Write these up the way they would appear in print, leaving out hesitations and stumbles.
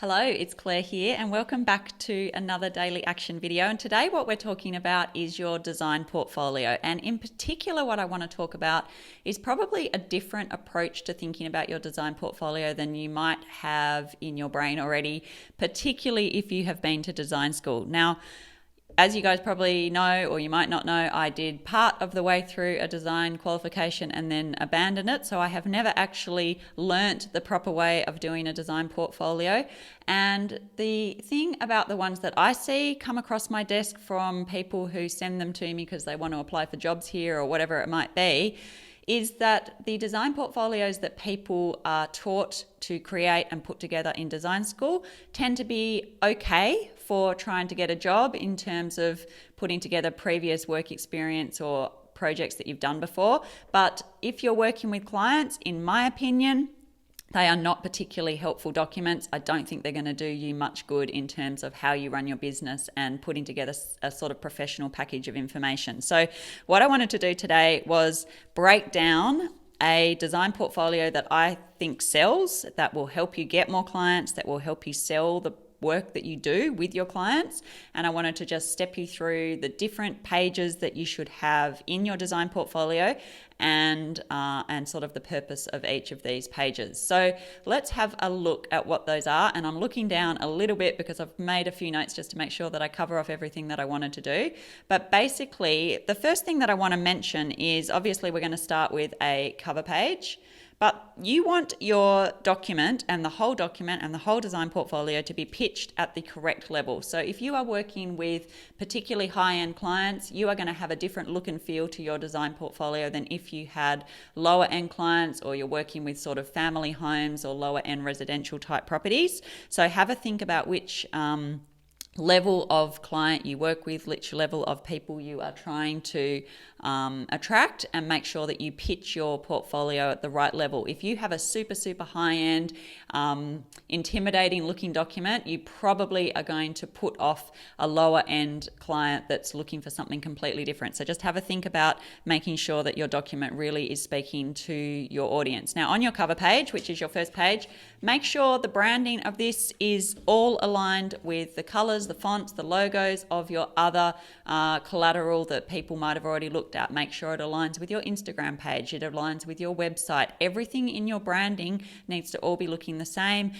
Hello, it's Claire here and welcome back to another daily action video. And today what we're talking about is your design portfolio. And in particular, what I want to talk about is probably a different approach to thinking about your design portfolio than you might have in your brain already, particularly if you have been to design school. Now, as you guys probably know, or you might not know, I did part of the way through a design qualification and then abandoned it. So I have never actually learnt the proper way of doing a design portfolio. And the thing about the ones that I see come across my desk from people who send them to me because they want to apply for jobs here or whatever it might be, is that the design portfolios that people are taught to create and put together in design school tend to be okay for trying to get a job in terms of putting together previous work experience or projects that you've done before. But if you're working with clients, in my opinion, they are not particularly helpful documents. I don't think they're going to do you much good in terms of how you run your business and putting together a sort of professional package of information. So what I wanted to do today was break down a design portfolio that I think sells, that will help you get more clients, that will help you sell the work that you do with your clients. And I wanted to just step you through the different pages that you should have in your design portfolio and sort of the purpose of each of these pages. So let's have a look at what those are. And I'm looking down a little bit because I've made a few notes just to make sure that I cover off everything that I wanted to do. But basically, the first thing that I want to mention is obviously we're going to start with a cover page. But you want your document and the whole design portfolio to be pitched at the correct level. So if you are working with particularly high-end clients, you are going to have a different look and feel to your design portfolio than if you had lower-end clients or you're working with sort of family homes or lower-end residential type properties. So have a think about which level of client you work with, which level of people you are trying to attract, and make sure that you pitch your portfolio at the right level. If you have a super high-end, intimidating looking document, you probably are going to put off a lower-end client that's looking for something completely different. So just have a think about making sure that your document really is speaking to your audience. Now, on your cover page, which is your first page, make sure the branding of this is all aligned with the colors, the fonts, the logos of your other collateral that people might have already looked at. Make sure it aligns with your Instagram page, it aligns with your website. Everything in your branding needs to all be looking the same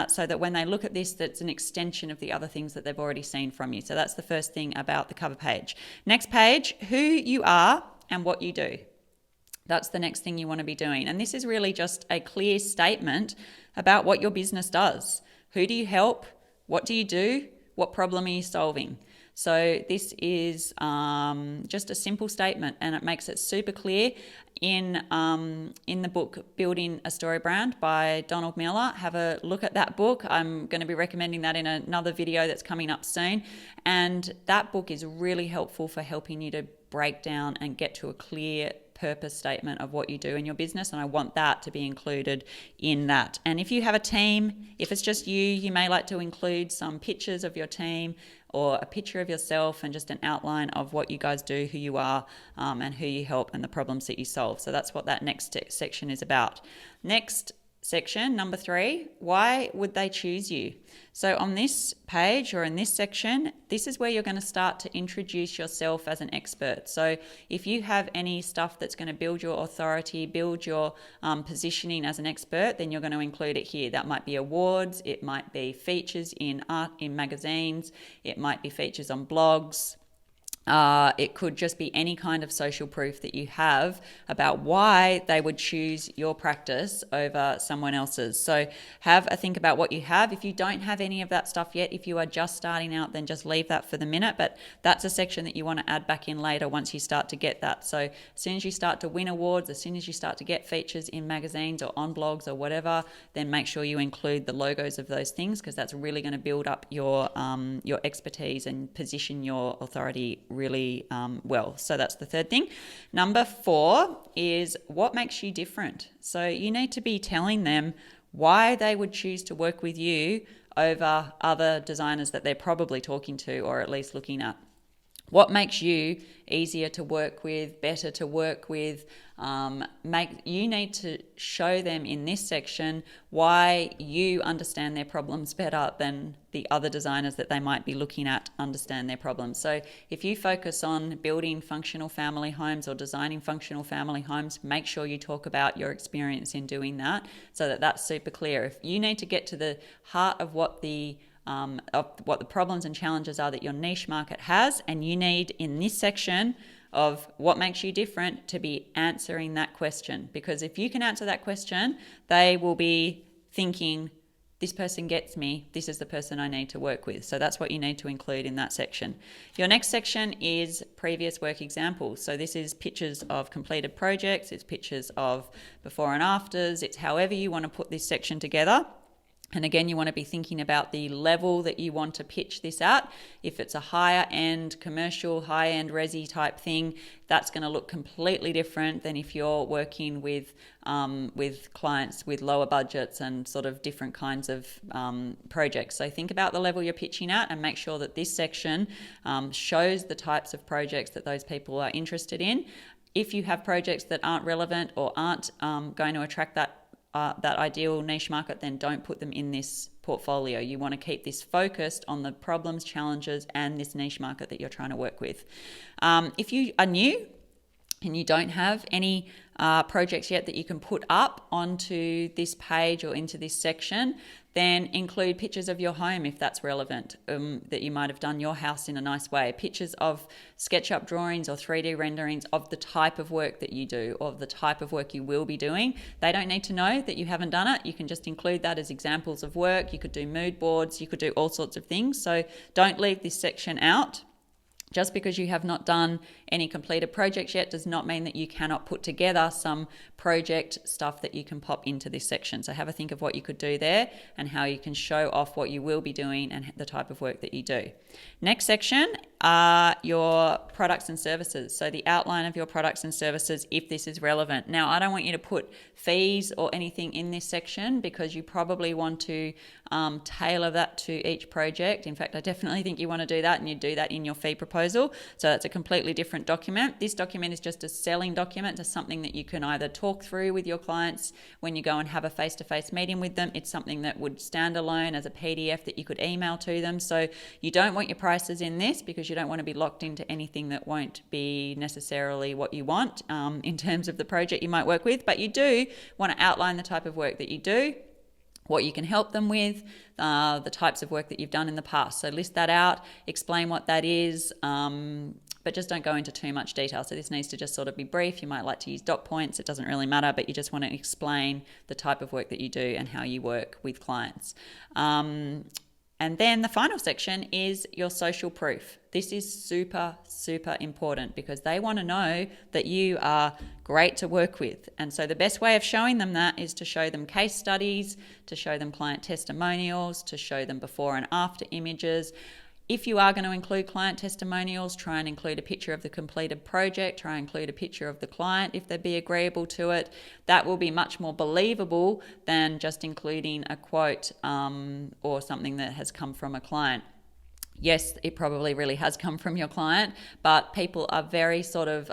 so that when they look at this, that's an extension of the other things that they've already seen from you. So that's the first thing about the cover page. Next page, who you are and what you do. That's the next thing you want to be doing. And this is really just a clear statement about what your business does. Who do you help? What do you do? What problem are you solving? So this is just a simple statement, and it makes it super clear. In the book Building a Story Brand by Donald Miller, have a look at that book. I'm going to be recommending that in another video that's coming up soon. And that book is really helpful for helping you to break down and get to a clear purpose statement of what you do in your business, and I want that to be included in that. And if you have a team, if it's just you, you may like to include some pictures of your team or a picture of yourself and just an outline of what you guys do, who you are, and who you help and the problems that you solve. So that's what that next section is about. Next section, number 3, why would they choose you? So on this page or in this section, this is where you're going to start to introduce yourself as an expert. So if you have any stuff that's going to build your authority, build your positioning as an expert, then you're going to include it here. That might be awards, it might be features in art, in magazines, it might be features on blogs. It could just be any kind of social proof that you have about why they would choose your practice over someone else's. So have a think about what you have. If you don't have any of that stuff yet, if you are just starting out, then just leave that for the minute. But that's a section that you want to add back in later once you start to get that. So as soon as you start to win awards, as soon as you start to get features in magazines or on blogs or whatever, then make sure you include the logos of those things, because that's really going to build up your expertise and position your authority really well. So that's the third thing. Number 4 is what makes you different. So you need to be telling them why they would choose to work with you over other designers that they're probably talking to or at least looking at. What makes you easier to work with, better to work with? You need to show them in this section why you understand their problems better than the other designers that they might be looking at understand their problems. So if you focus on building functional family homes or designing functional family homes, make sure you talk about your experience in doing that so that that's super clear. If you need to get to the heart of what the problems and challenges are that your niche market has, and you need in this section of what makes you different to be answering that question. Because if you can answer that question, they will be thinking, this person gets me, this is the person I need to work with. So that's what you need to include in that section. Your next section is previous work examples. So this is pictures of completed projects, it's pictures of before and afters, it's however you want to put this section together. And again, you want to be thinking about the level that you want to pitch this at. If it's a higher end commercial, high end resi type thing, that's going to look completely different than if you're working with clients with lower budgets and sort of different kinds of projects. So think about the level you're pitching at and make sure that this section shows the types of projects that those people are interested in. If you have projects that aren't relevant or aren't going to attract that ideal niche market, then don't put them in this portfolio. You want to keep this focused on the problems, challenges, and this niche market that you're trying to work with. If you are new and you don't have any projects yet that you can put up onto this page or into this section, then include pictures of your home if that's relevant, that you might have done your house in a nice way. Pictures of SketchUp drawings or 3D renderings of the type of work that you do or the type of work you will be doing. They don't need to know that you haven't done it. You can just include that as examples of work. You could do mood boards. You could do all sorts of things. So don't leave this section out. Just because you have not done any completed projects yet does not mean that you cannot put together some project stuff that you can pop into this section. So have a think of what you could do there and how you can show off what you will be doing and the type of work that you do. Next section are your products and services. So the outline of your products and services if this is relevant. Now, I don't want you to put fees or anything in this section because you probably want to tailor that to each project. In fact, I definitely think you want to do that, and you do that in your fee proposal. So that's a completely different document. This document is just a selling document to something that you can either talk through with your clients when you go and have a face-to-face meeting with them. It's something that would stand alone as a PDF that you could email to them. So you don't want your prices in this because you don't want to be locked into anything that won't be necessarily what you want in terms of the project you might work with. But you do want to outline the type of work that you do, what you can help them with, the types of work that you've done in the past. So list that out, explain what that is, but just don't go into too much detail. So this needs to just sort of be brief. You might like to use dot points. It doesn't really matter, but you just want to explain the type of work that you do and how you work with clients. And then the final section is your social proof. This is super, super important because they want to know that you are great to work with. And so the best way of showing them that is to show them case studies, to show them client testimonials, to show them before and after images. If you are going to include client testimonials, try and include a picture of the completed project, try and include a picture of the client if they'd be agreeable to it. That will be much more believable than just including a quote or something that has come from a client. Yes, it probably really has come from your client, but people are very sort of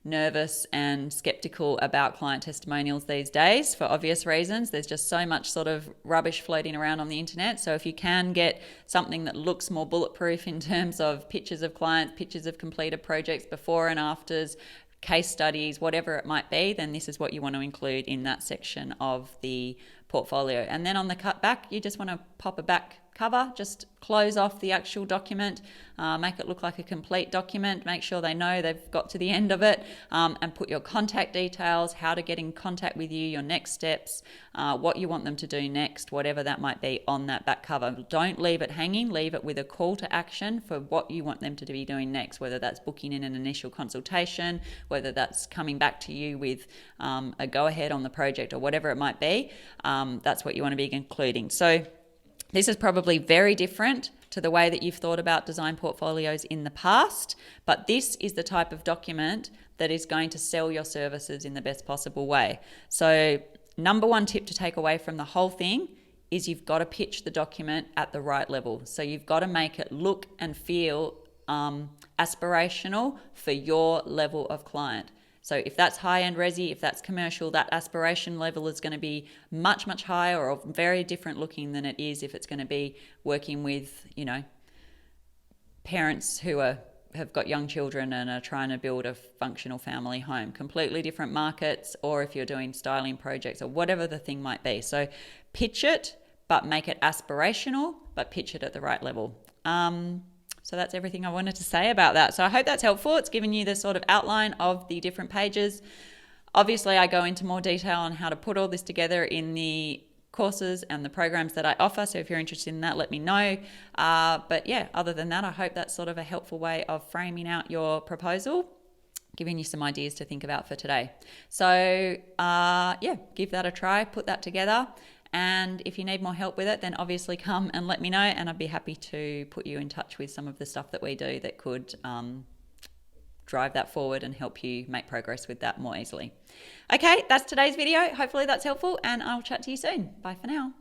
nervous and skeptical about client testimonials these days for obvious reasons. There's just so much sort of rubbish floating around on the internet. So if you can get something that looks more bulletproof in terms of pictures of clients, pictures of completed projects, before and afters, case studies, whatever it might be, then this is what you want to include in that section of the portfolio. And then on the cut back, you just want to pop a back cover, just close off the actual document, make it look like a complete document, make sure they know they've got to the end of it, and put your contact details, how to get in contact with you, your next steps, what you want them to do next, whatever that might be on that back cover. Don't leave it hanging, leave it with a call to action for what you want them to be doing next, whether that's booking in an initial consultation, whether that's coming back to you with a go-ahead on the project or whatever it might be. That's what you want to be including. So this is probably very different to the way that you've thought about design portfolios in the past, but this is the type of document that is going to sell your services in the best possible way. So number one tip to take away from the whole thing is you've got to pitch the document at the right level. So you've got to make it look and feel aspirational for your level of client. So if that's high-end resi, if that's commercial, that aspiration level is going to be much, much higher or very different looking than it is if it's going to be working with, parents who have got young children and are trying to build a functional family home. Completely different markets, or if you're doing styling projects or whatever the thing might be. So pitch it, but make it aspirational, but pitch it at the right level. So that's everything I wanted to say about that. So I hope that's helpful. It's given you the sort of outline of the different pages. Obviously, I go into more detail on how to put all this together in the courses and the programs that I offer. So if you're interested in that, let me know. But yeah, other than that, I hope that's sort of a helpful way of framing out your proposal, giving you some ideas to think about for today. So yeah, give that a try, put that together. And if you need more help with it, then obviously come and let me know, and I'd be happy to put you in touch with some of the stuff that we do that could drive that forward and help you make progress with that more easily. Okay, that's today's video. Hopefully that's helpful, and I'll chat to you soon. Bye for now.